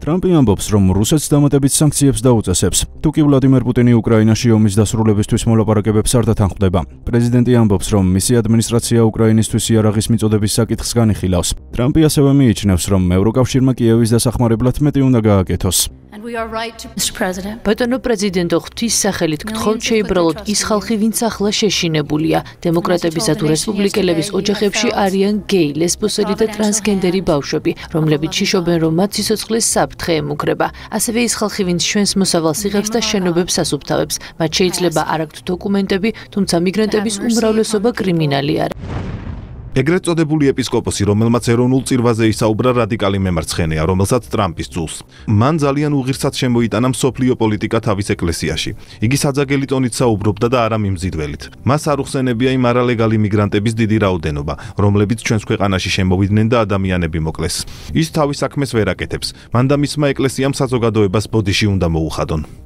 ტრამპი ამბობს, რომ რუსეთს დამატებით სანქციებს დაუწესებს. თუკი ვლადიმერ პუტინი უკრაინაში ომის დასრულებისთვის მოლაპარაკებებს არ დათანხმდება. პრეზიდენტი ამბობს, რომ მისი ადმინისტრაცია უკრაინისთვის იარაღის მიწოდების საკითხს განიხილავს. ტრამპი ასევე მიიჩნევს, რომ ევროკავშირმა კიევის დასახმარებლად მეტი უნდა გააკეთოს. ბატონო პრეზიდენტო, ღვთის სახელით გთხოვთ შეიბრალოთ ის ხალხი, ვინც ახლა შეშინებულია. დემოკრატებისა თუ რესპუბლიკელების ოჯახებში არიან გეი, ლესბოსელი და ტრანსგენდერი ბავშვები, რომლებიც შიშობენ, რომ მათ სიცოცხლის საფრთხე ემუქრება. ასევე ის ხალხი, ვინც ჩვენს მოსავალს იღებს და შენობებს ასუფთავებს. მათ შეიძლება არ აქვთ დოკუმენტები, თუმცა მიგრანტების უმრავლესობა კრიმინალი არა. ეგრეთ წოდებული ეპისკოპოსი, რომელმაც ეროვნულ წირვაზე ისაუბრა, რადიკალი მემარცხენეა, რომელსაც ტრამპი სძულს. მან ძალიან უღირსად შემოიტანა მსოფლიო პოლიტიკა თავის ეკლესიაში. იგი საძაგელი ტონით საუბრობდა და არა მიმზიდველით. მას არ უხსენებია იმ არალეგალი მიგრანტების დიდი რაოდენობა, რომლებიც ჩვენს ქვეყანაში შემოვიდნენ და ადამიანები მოკლეს. ის თავის საქმეს ვერ აკეთებს. მან და მისმა ეკლესიამ საზოგადოებას ბოდიში უნდა მოუხადონ.